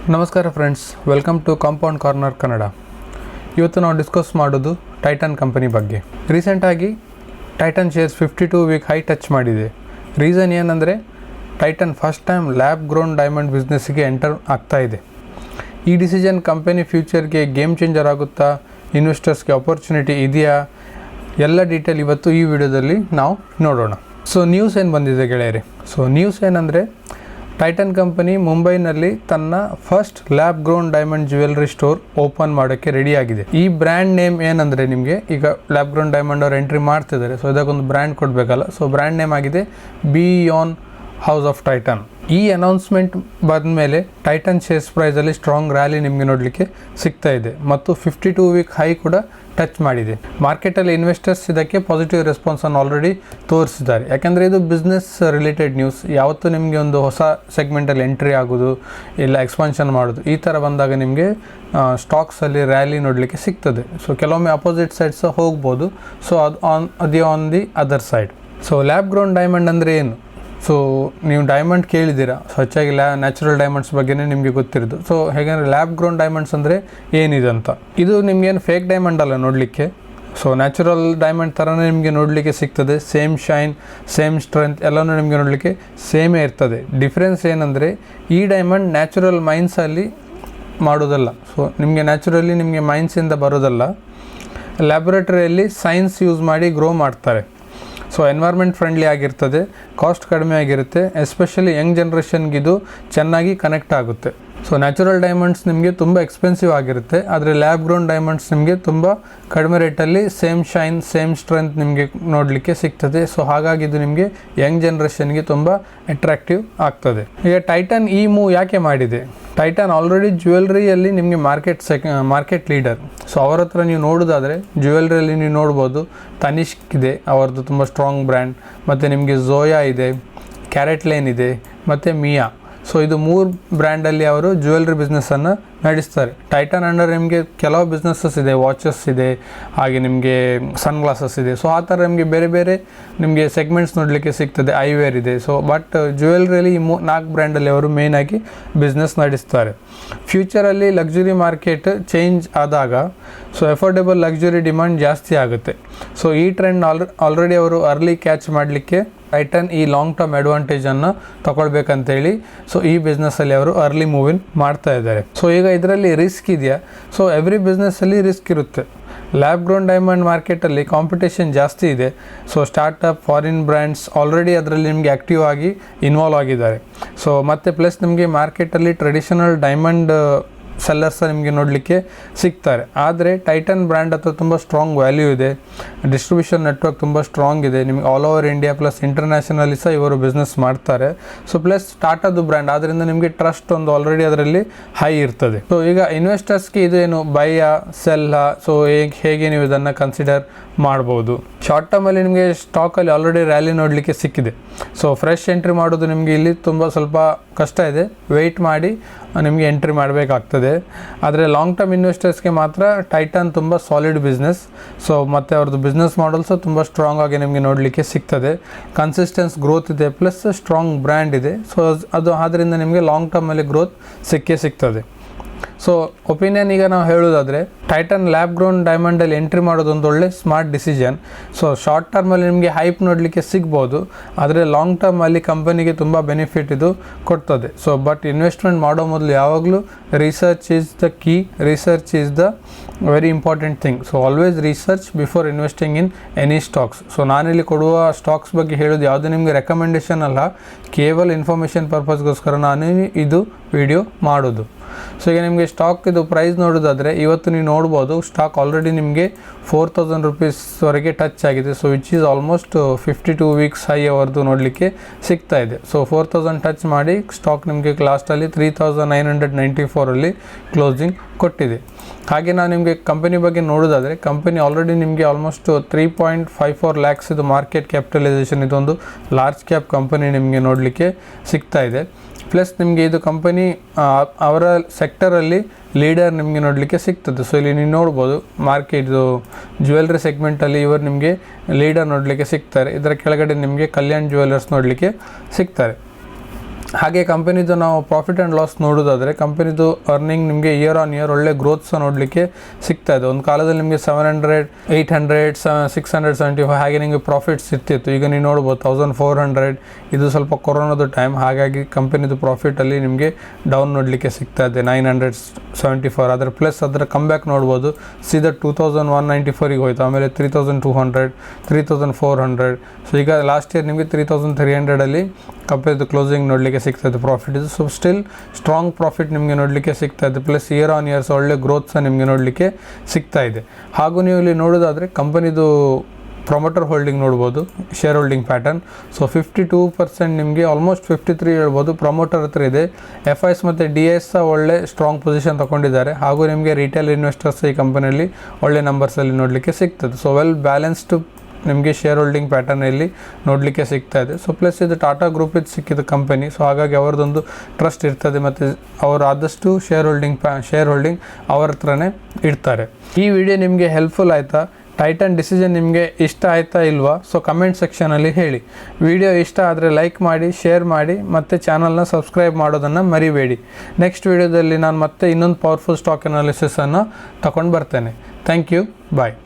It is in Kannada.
ನಮಸ್ಕಾರ friends, welcome to compound corner Kannada. ಇವತ್ತು ನಾವು ಡಿಸ್ಕಸ್ ಮಾಡೋದು ಟೈಟನ್ ಕಂಪನಿ ಬಗ್ಗೆ. ರೀಸೆಂಟಾಗಿ Titan shares 52 week high touch ಮಾಡಿದೆ. ರೀಸನ್ ಏನಂದರೆ Titan first time lab grown diamond ಬಿಸ್ನೆಸ್ಸಿಗೆ ಎಂಟರ್ ಆಗ್ತಾ ಇದೆ. ಈ ಡಿಸಿಷನ್ ಕಂಪನಿ ಫ್ಯೂಚರ್ಗೆ ಗೇಮ್ ಚೇಂಜರ್ ಆಗುತ್ತಾ, ಇನ್ವೆಸ್ಟರ್ಸ್ಗೆ ಅಪರ್ಚುನಿಟಿ ಇದೆಯಾ, ಎಲ್ಲ ಡೀಟೇಲ್ ಇವತ್ತು ಈ ವಿಡಿಯೋದಲ್ಲಿ ನಾವು ನೋಡೋಣ. ನ್ಯೂಸ್ ಏನು ಬಂದಿದೆ ಗೆಳೆಯರೆ? ನ್ಯೂಸ್ ಏನಂದರೆ ಟೈಟನ್ ಕಂಪನಿ ಮುಂಬೈನಲ್ಲಿ ತನ್ನ first lab grown diamond jewellery store open ಮಾಡೋಕ್ಕೆ ರೆಡಿಯಾಗಿದೆ. ಈ ಬ್ರ್ಯಾಂಡ್ ನೇಮ್ ಏನಂದರೆ, ನಿಮಗೆ ಈಗ ಲ್ಯಾಬ್ ಗ್ರೋನ್ ಡೈಮಂಡ್ ಅವ್ರು ಎಂಟ್ರಿ ಮಾಡ್ತಿದ್ದಾರೆ, ಇದಕ್ಕೊಂದು ಬ್ರ್ಯಾಂಡ್ ಕೊಡಬೇಕಲ್ಲ. ಬ್ರ್ಯಾಂಡ್ ನೇಮ್ ಆಗಿದೆ ಬಿಯಾನ್ ಹೌಸ್ ಆಫ್ ಟೈಟನ್. ಈ ಅನೌನ್ಸ್ಮೆಂಟ್ ಬಂದಮೇಲೆ ಟೈಟನ್ ಶೇರ್ಸ್ ಪ್ರೈಸಲ್ಲಿ ಸ್ಟ್ರಾಂಗ್ ರ್ಯಾಲಿ ನಿಮಗೆ ನೋಡಲಿಕ್ಕೆ ಸಿಗ್ತಾ ಇದೆ ಮತ್ತು 52 ವೀಕ್ ಹೈ ಕೂಡ ಟಚ್ ಮಾಡಿದೆ. ಮಾರ್ಕೆಟಲ್ಲಿ ಇನ್ವೆಸ್ಟರ್ಸ್ ಇದಕ್ಕೆ ಪಾಸಿಟಿವ್ ರೆಸ್ಪಾನ್ಸನ್ನು ಆಲ್ರೆಡಿ ತೋರಿಸಿದ್ದಾರೆ. ಯಾಕೆಂದರೆ ಇದು ಬಿಸ್ನೆಸ್ ರಿಲೇಟೆಡ್ ನ್ಯೂಸ್. ಯಾವತ್ತೂ ನಿಮಗೆ ಒಂದು ಹೊಸ ಸೆಗ್ಮೆಂಟಲ್ಲಿ ಎಂಟ್ರಿ ಆಗೋದು ಇಲ್ಲ ಎಕ್ಸ್ಪಾನ್ಷನ್ ಮಾಡೋದು, ಈ ಥರ ಬಂದಾಗ ನಿಮಗೆ ಸ್ಟಾಕ್ಸಲ್ಲಿ ರ್ಯಾಲಿ ನೋಡಲಿಕ್ಕೆ ಸಿಗ್ತದೆ. ಕೆಲವೊಮ್ಮೆ ಅಪೋಸಿಟ್ ಸೈಡ್ಸ್ ಹೋಗ್ಬೋದು. ಅದು on the other side. Lab grown diamond ಅಂದರೆ ಏನು? ನೀವು ಡೈಮಂಡ್ ಕೇಳಿದ್ದೀರಾ, ಹೆಚ್ಚಾಗಿ ನ್ಯಾಚುರಲ್ ಡೈಮಂಡ್ಸ್ ಬಗ್ಗೆನೇ ನಿಮಗೆ ಗೊತ್ತಿರೋದು. ಹೇಗೆಂದರೆ ಲ್ಯಾಬ್ ಗ್ರೋನ್ ಡೈಮಂಡ್ಸ್ ಅಂದರೆ ಏನಿದೆ ಅಂತ, ಇದು ನಿಮಗೇನು ಫೇಕ್ ಡೈಮಂಡ್ ಅಲ್ಲ ನೋಡಲಿಕ್ಕೆ. ನ್ಯಾಚುರಲ್ ಡೈಮಂಡ್ ಥರನೇ ನಿಮಗೆ ನೋಡಲಿಕ್ಕೆ ಸಿಗ್ತದೆ. ಸೇಮ್ ಶೈನ್, ಸೇಮ್ ಸ್ಟ್ರೆಂತ್ ಎಲ್ಲನೂ ನಿಮಗೆ ನೋಡಲಿಕ್ಕೆ ಸೇಮೇ ಇರ್ತದೆ. ಡಿಫ್ರೆನ್ಸ್ ಏನಂದರೆ ಈ ಡೈಮಂಡ್ ನ್ಯಾಚುರಲ್ ಮೈನ್ಸಲ್ಲಿ ಮಾಡೋದಲ್ಲ. ನಿಮಗೆ ನ್ಯಾಚುರಲಿ ನಿಮಗೆ ಮೈನ್ಸಿಂದ ಬರೋದಲ್ಲ, ಲ್ಯಾಬೊರೇಟರಿಯಲ್ಲಿ ಸೈನ್ಸ್ ಯೂಸ್ ಮಾಡಿ ಗ್ರೋ ಮಾಡ್ತಾರೆ. ಎನ್ವೈರ್ಮೆಂಟ್ ಫ್ರೆಂಡ್ಲಿ ಆಗಿರ್ತದೆ, ಕಾಸ್ಟ್ ಕಡಿಮೆ ಆಗಿರುತ್ತೆ, ಎಸ್ಪೆಷಲಿ ಯಂಗ್ ಜನ್ರೇಷನ್ಗೆ ಇದು ಚೆನ್ನಾಗಿ ಕನೆಕ್ಟ್ ಆಗುತ್ತೆ. ನ್ಯಾಚುರಲ್ ಡೈಮಂಡ್ಸ್ ನಿಮಗೆ ತುಂಬ ಎಕ್ಸ್ಪೆನ್ಸಿವ್ ಆಗಿರುತ್ತೆ, ಆದರೆ ಲ್ಯಾಬ್ ಗ್ರೋನ್ ಡೈಮಂಡ್ಸ್ ನಿಮಗೆ ತುಂಬ ಕಡಿಮೆ ರೇಟಲ್ಲಿ ಸೇಮ್ ಶೈನ್, ಸೇಮ್ ಸ್ಟ್ರೆಂತ್ ನಿಮಗೆ ನೋಡಲಿಕ್ಕೆ ಸಿಗ್ತದೆ. ಹಾಗಾಗಿ ಇದು ನಿಮಗೆ ಯಂಗ್ ಜನ್ರೇಷನ್ಗೆ ತುಂಬ ಅಟ್ರಾಕ್ಟಿವ್ ಆಗ್ತದೆ. ಈಗ ಟೈಟನ್ ಈ ಮೂವ್ ಯಾಕೆ ಮಾಡಿದೆ? ಟೈಟನ್ ಆಲ್ರೆಡಿ ಜ್ಯುವೆಲ್ರಿಯಲ್ಲಿ ನಿಮಗೆ ಮಾರ್ಕೆಟ್ ಲೀಡರ್. ಅವರ ಹತ್ರ ನೀವು ನೋಡೋದಾದರೆ ಜ್ಯುವೆಲ್ರಿಯಲ್ಲಿ ನೀವು ನೋಡ್ಬೋದು, ತನಿಷ್ಕ್ ಇದೆ ಅವರದ್ದು ತುಂಬ ಸ್ಟ್ರಾಂಗ್ ಬ್ರ್ಯಾಂಡ್, ಮತ್ತು ನಿಮಗೆ ಝೋಯಾ ಇದೆ, ಕ್ಯಾರೆಟ್ ಲೈನ್ ಇದೆ, ಮತ್ತು ಮಿಯಾ. ಇದು 3 ಬ್ರ್ಯಾಂಡಲ್ಲಿ ಅವರು ಜ್ಯುವೆಲ್ರಿ ಬಿಸ್ನೆಸ್ಸನ್ನು ನಡೆಸ್ತಾರೆ. ಟೈಟನ್ ಅಂಡರ್ ನಿಮಗೆ ಕೆಲವು ಬಿಸ್ನೆಸ್ಸಸ್ ಇದೆ, ವಾಚಸ್ ಇದೆ, ಹಾಗೆ ನಿಮಗೆ ಸನ್ ಗ್ಲಾಸಸ್ ಇದೆ. ಆ ಥರ ನಿಮಗೆ ಬೇರೆ ಬೇರೆ ನಿಮಗೆ ಸೆಗ್ಮೆಂಟ್ಸ್ ನೋಡಲಿಕ್ಕೆ ಸಿಗ್ತದೆ. ಐವೇರ್ ಇದೆ. ಬಟ್ ಜ್ಯುವೆಲ್ರಿಯಲ್ಲಿ ಈ 4 ಬ್ರ್ಯಾಂಡಲ್ಲಿ ಅವರು ಮೇಯ್ನಾಗಿ ಬಿಸ್ನೆಸ್ ನಡೆಸ್ತಾರೆ. ಫ್ಯೂಚರಲ್ಲಿ ಲಕ್ಸುರಿ ಮಾರ್ಕೆಟ್ ಚೇಂಜ್ ಆದಾಗ ಅಫೋರ್ಡೆಬಲ್ ಲಕ್ಸುರಿ ಡಿಮಾಂಡ್ ಜಾಸ್ತಿ ಆಗುತ್ತೆ. ಈ ಟ್ರೆಂಡ್ ಆಲ್ರೆಡಿ ಅವರು ಅರ್ಲಿ ಕ್ಯಾಚ್ ಮಾಡಲಿಕ್ಕೆ ಟೈಟನ್ ಈ ಲಾಂಗ್ ಟರ್ಮ್ ಅಡ್ವಾಂಟೇಜನ್ನು ತಗೊಳ್ಬೇಕಂತೇಳಿ ಈ ಬಿಸ್ನೆಸ್ಸಲ್ಲಿ ಅವರು ಅರ್ಲಿ ಮೂವಿನ್ ಮಾಡ್ತಾ ಇದ್ದಾರೆ. ಈಗ ಇದರಲ್ಲಿ ರಿಸ್ಕ್ ಇದೆಯಾ? ಎವ್ರಿ ಬಿಸ್ನೆಸ್ಸಲ್ಲಿ ರಿಸ್ಕ್ ಇರುತ್ತೆ. ಲ್ಯಾಬ್ ಗ್ರೋನ್ ಡೈಮಂಡ್ ಮಾರ್ಕೆಟಲ್ಲಿ ಕಾಂಪಿಟೇಷನ್ ಜಾಸ್ತಿ ಇದೆ. ಸ್ಟಾರ್ಟಪ್, ಫಾರಿನ್ ಬ್ರ್ಯಾಂಡ್ಸ್ ಆಲ್ರೆಡಿ ಅದರಲ್ಲಿ ನಿಮಗೆ ಆ್ಯಕ್ಟಿವ್ ಆಗಿ ಇನ್ವಾಲ್ವ್ ಆಗಿದ್ದಾರೆ. ಮತ್ತು ಪ್ಲಸ್ ನಿಮಗೆ ಮಾರ್ಕೆಟಲ್ಲಿ ಟ್ರೆಡಿಷನಲ್ ಡೈಮಂಡ್ ಸೆಲ್ಲರ್ಸ್ ನಿಮಗೆ ನೋಡಲಿಕ್ಕೆ ಸಿಗ್ತಾರೆ. ಆದರೆ ಟೈಟನ್ ಬ್ರ್ಯಾಂಡ್ ಹತ್ರ ತುಂಬ ಸ್ಟ್ರಾಂಗ್ ವ್ಯಾಲ್ಯೂ ಇದೆ, ಡಿಸ್ಟ್ರಿಬ್ಯೂಷನ್ ನೆಟ್ವರ್ಕ್ ತುಂಬ ಸ್ಟ್ರಾಂಗ್ ಇದೆ. ನಿಮಗೆ ಆಲ್ ಓವರ್ ಇಂಡಿಯಾ ಪ್ಲಸ್ ಇಂಟರ್ನ್ಯಾಷನಲ್ಲಿ ಸಹ ಇವರು ಬಿಸ್ನೆಸ್ ಮಾಡ್ತಾರೆ. ಪ್ಲಸ್ ಟಾಟಾದು ಬ್ರ್ಯಾಂಡ್, ಆದ್ದರಿಂದ ನಿಮಗೆ ಟ್ರಸ್ಟ್ ಒಂದು ಆಲ್ರೆಡಿ ಅದರಲ್ಲಿ ಹೈ ಇರ್ತದೆ. ಈಗ ಇನ್ವೆಸ್ಟರ್ಸ್ಗೆ ಇದು ಏನು ಬೈಯ ಸೆಲ್ಲ, ಹೇಗೆ ನೀವು ಇದನ್ನು ಕನ್ಸಿಡರ್ ಮಾಡ್ಬೋದು? ಶಾರ್ಟ್ ಟರ್ಮಲ್ಲಿ ನಿಮಗೆ ಸ್ಟಾಕಲ್ಲಿ ಆಲ್ರೆಡಿ ರ್ಯಾಲಿ ನೋಡಲಿಕ್ಕೆ ಸಿಕ್ಕಿದೆ. ಫ್ರೆಶ್ ಎಂಟ್ರಿ ಮಾಡೋದು ನಿಮಗೆ ಇಲ್ಲಿ ಸ್ವಲ್ಪ ಕಷ್ಟ ಇದೆ. ವೆಯ್ಟ್ ಮಾಡಿ ನಿಮಗೆ ಎಂಟ್ರಿ ಮಾಡಬೇಕಾಗ್ತದೆ. ಆದರೆ ಲಾಂಗ್ ಟರ್ಮ್ ಇನ್ವೆಸ್ಟರ್ಸ್ಗೆ ಮಾತ್ರ ಟೈಟನ್ ತುಂಬ ಸಾಲಿಡ್ ಬಿಸ್ನೆಸ್. ಮತ್ತು ಅವ್ರದ್ದು ಬಿಸ್ನೆಸ್ ಮಾಡಲ್ಸು ತುಂಬ ಸ್ಟ್ರಾಂಗ್ ಆಗಿ ನಿಮಗೆ ನೋಡಲಿಕ್ಕೆ ಸಿಗ್ತದೆ. ಕನ್ಸಿಸ್ಟೆನ್ಸ್ ಗ್ರೋತ್ ಇದೆ, ಪ್ಲಸ್ ಸ್ಟ್ರಾಂಗ್ ಬ್ರ್ಯಾಂಡ್ ಇದೆ. ಆದ್ದರಿಂದ ನಿಮಗೆ ಲಾಂಗ್ ಟರ್ಮಲ್ಲಿ ಗ್ರೋತ್ ಸಿಗ್ತದೆ. ಒಪಿನಿಯನ್ ಈಗ ನಾವು ಹೇಳೋದಾದರೆ ಟೈಟನ್ ಲ್ಯಾಬ್ ಗ್ರೋನ್ ಡೈಮಂಡಲ್ಲಿ ಎಂಟ್ರಿ ಮಾಡೋದು ಒಂದು ಒಳ್ಳೆ ಸ್ಮಾರ್ಟ್ ಡಿಸಿಷನ್. ಶಾರ್ಟ್ ಟರ್ಮಲ್ಲಿ ನಿಮಗೆ ಹೈಪ್ ನೋಡಲಿಕ್ಕೆ ಸಿಗ್ಬೋದು, ಆದರೆ ಲಾಂಗ್ ಟರ್ಮಲ್ಲಿ ಕಂಪನಿಗೆ ತುಂಬ ಬೆನಿಫಿಟ್ ಇದು ಕೊಡ್ತದೆ. ಬಟ್ ಇನ್ವೆಸ್ಟ್ಮೆಂಟ್ ಮಾಡೋ ಮೊದಲು ಯಾವಾಗಲೂ research is the key, research is the very important thing. Always research before investing in any stocks. ನಾನಿಲ್ಲಿ ಕೊಡುವ ಸ್ಟಾಕ್ಸ್ ಬಗ್ಗೆ ಹೇಳೋದು ಯಾವುದೇ ನಿಮಗೆ ರೆಕಮೆಂಡೇಷನ್ ಅಲ್ಲ, ಕೇವಲ ಇನ್ಫಾರ್ಮೇಷನ್ ಪರ್ಪಸ್ಗೋಸ್ಕರ ನಾನು ಇದು ವಿಡಿಯೋ ಮಾಡೋದು. ಈಗ ನಿಮಗೆ ಸ್ಟಾಕ್ ಇದು ಪ್ರೈಸ್ ನೋಡೋದಾದರೆ ಇವತ್ತು ನೀವು ನೋಡ್ಬೋದು, ಸ್ಟಾಕ್ ಆಲ್ರೆಡಿ ನಿಮಗೆ 4000 ರೂಪೀಸ್ವರೆಗೆ ಟಚ್ ಆಗಿದೆ. Which is almost 52 weeks high ಅವರದ್ದು ನೋಡಲಿಕ್ಕೆ ಸಿಗ್ತಾ ಇದೆ. 4000 ಟಚ್ ಮಾಡಿ ಸ್ಟಾಕ್ ನಿಮಗೆ ಲಾಸ್ಟಲ್ಲಿ 3994 ಕ್ಲೋಸಿಂಗ್ ಕೊಟ್ಟಿದೆ. ಹಾಗೆ ನಾನು ನಿಮಗೆ ಕಂಪನಿ ಬಗ್ಗೆ ನೋಡೋದಾದರೆ ಕಂಪನಿ ಆಲ್ರೆಡಿ ನಿಮಗೆ ಆಲ್ಮೋಸ್ಟ್ 3.54 ಲ್ಯಾಕ್ಸ್ ಇದು ಮಾರ್ಕೆಟ್ ಕ್ಯಾಪಿಟಲೈಸೇಷನ್, ಇದೊಂದು ಲಾರ್ಜ್ ಕ್ಯಾಪ್ ಕಂಪನಿ ನಿಮಗೆ ನೋಡಲಿಕ್ಕೆ ಸಿಗ್ತಾ ಇದೆ. ಪ್ಲಸ್ ನಿಮಗೆ ಇದು ಕಂಪನಿ ಅವರ ಸೆಕ್ಟರಲ್ಲಿ ಲೀಡರ್ ನಿಮಗೆ ನೋಡಲಿಕ್ಕೆ ಸಿಗ್ತದೆ. ಇಲ್ಲಿ ನೀವು ನೋಡ್ಬೋದು ಮಾರ್ಕೆಟ್ದು ಜ್ಯುವೆಲ್ರಿ ಸೆಗ್ಮೆಂಟಲ್ಲಿ ಇವರು ನಿಮಗೆ ಲೀಡರ್ ನೋಡಲಿಕ್ಕೆ ಸಿಗ್ತಾರೆ. ಇದರ ಕೆಳಗಡೆ ನಿಮಗೆ ಕಲ್ಯಾಣ್ ಜ್ಯುವೆಲ್ಲರ್ಸ್ ನೋಡಲಿಕ್ಕೆ ಸಿಗ್ತಾರೆ. ಹಾಗೆ ಕಂಪನಿದು ನಾವು ಪ್ರಾಫಿಟ್ ಆ್ಯಂಡ್ ಲಾಸ್ ನೋಡೋದಾದರೆ ಕಂಪನಿದು ಅರ್ನಿಂಗ್ ನಿಮಗೆ ಇಯರ್ ಆನ್ ಇಯರ್ ಒಳ್ಳೆ ಗ್ರೋತ್ ಸಹ ನೋಡಲಿಕ್ಕೆ ಸಿಗ್ತಾ ಇದೆ. ಒಂದು ಕಾಲದಲ್ಲಿ ನಿಮಗೆ 700, 800, 675 ಹಾಗೆ ನಿಮಗೆ ಪ್ರಾಫಿಟ್ಸ್ ಇರ್ತಿತ್ತು. ಈಗ ನೀವು ನೋಡ್ಬೋದು 1400. ಇದು ಸ್ವಲ್ಪ ಕೊರೋನಾದ ಟೈಮ್, ಹಾಗಾಗಿ ಕಂಪನಿದು ಪ್ರಾಫಿಟಲ್ಲಿ ನಿಮಗೆ ಡೌನ್ ನೋಡಲಿಕ್ಕೆ ಸಿಗ್ತಾ ಇದೆ 974. ಅದರ ಪ್ಲಸ್ ಅದರ ಕಮ್ಬ್ಯಾಕ್ ನೋಡ್ಬೋದು, ಸೀದಾ 2194ಗೆ ಹೋಯಿತು, ಆಮೇಲೆ 3200, 3400. ಸೊ ಈಗ ಲಾಸ್ಟ್ ಇಯರ್ ನಿಮಗೆ 3300ಅಲ್ಲಿ ಕಂಪನಿದು ಕ್ಲೋಸಿಂಗ್ ನೋಡಲಿಕ್ಕೆ ಸಿಗ್ತಾ ಇದೆ ಪ್ರಾಫಿಟ್ ಇದು. ಸೊ ಸ್ಟಿಲ್ ಸ್ಟ್ರಾಂಗ್ ಪ್ರಾಫಿಟ್ ನಿಮಗೆ ನೋಡಲಿಕ್ಕೆ ಸಿಗ್ತಾ ಇದೆ, ಪ್ಲಸ್ ಇಯರ್ ಆನ್ ಇಯರ್ಸ್ ಒಳ್ಳೆ ಗ್ರೋತ್ ಸಹ ನಿಮಗೆ ನೋಡಲಿಕ್ಕೆ ಸಿಗ್ತಾ ಇದೆ. ಹಾಗೂ ನೀವು ಇಲ್ಲಿ ನೋಡೋದಾದರೆ ಕಂಪನಿದು ಪ್ರೊಮೋಟರ್ ಹೋಲ್ಡಿಂಗ್ ನೋಡ್ಬೋದು, ಶೇರ್ ಹೋಲ್ಡಿಂಗ್ ಪ್ಯಾಟರ್ನ್. ಸೊ 52% ನಿಮಗೆ ಆಲ್ಮೋಸ್ಟ್ 53 ಹೇಳ್ಬೋದು ಪ್ರೊಮೋಟರ್ ಹತ್ರ ಇದೆ. FIs ಮತ್ತು DIs ಸಹ ಒಳ್ಳೆ ಸ್ಟ್ರಾಂಗ್ ಪೊಸಿಷನ್ ತೊಗೊಂಡಿದ್ದಾರೆ. ಹಾಗೂ ನಿಮಗೆ ರಿಟೇಲ್ ಇನ್ವೆಸ್ಟರ್ಸ್ ಈ ಕಂಪನಿಯಲ್ಲಿ ಒಳ್ಳೆ ನಂಬರ್ಸಲ್ಲಿ ನೋಡಲಿಕ್ಕೆ ಸಿಗ್ತದೆ. ಸೊ ವೆಲ್ ಬ್ಯಾಲೆನ್ಸ್ಡ್ ನಿಮಗೆ ಶೇರ್ ಹೋಲ್ಡಿಂಗ್ ಪ್ಯಾಟರ್ನಲ್ಲಿ ನೋಡಲಿಕ್ಕೆ ಸಿಗ್ತಾ ಇದೆ. ಸೊ ಪ್ಲಸ್ ಇದು ಟಾಟಾ ಗ್ರೂಪಿಗೆ ಸಿಕ್ಕಿದ ಕಂಪನಿ, ಸೊ ಹಾಗಾಗಿ ಅವರದೊಂದು ಟ್ರಸ್ಟ್ ಇರ್ತದೆ ಮತ್ತು ಅವರು ಆದಷ್ಟು ಶೇರ್ ಹೋಲ್ಡಿಂಗ್ ಅವರ ಹತ್ರನೇ ಇಡ್ತಾರೆ. ಈ ವಿಡಿಯೋ ನಿಮಗೆ ಹೆಲ್ಪ್ಫುಲ್ ಆಯಿತಾ? ಟೈಟನ್ ಡಿಸಿಷನ್ ನಿಮಗೆ ಇಷ್ಟ ಆಯಿತಾ ಇಲ್ವಾ? ಸೊ ಕಮೆಂಟ್ ಸೆಕ್ಷನಲ್ಲಿ ಹೇಳಿ. ವಿಡಿಯೋ ಇಷ್ಟ ಆದರೆ ಲೈಕ್ ಮಾಡಿ, ಶೇರ್ ಮಾಡಿ ಮತ್ತು ಚಾನಲ್ನ ಸಬ್ಸ್ಕ್ರೈಬ್ ಮಾಡೋದನ್ನು ಮರಿಬೇಡಿ. ನೆಕ್ಸ್ಟ್ ವಿಡಿಯೋದಲ್ಲಿ ನಾನು ಮತ್ತೆ ಇನ್ನೊಂದು ಪವರ್ಫುಲ್ ಸ್ಟಾಕ್ ಅನಾಲಿಸಿಸನ್ನು ತಗೊಂಡು ಬರ್ತೇನೆ. Thank you, bye.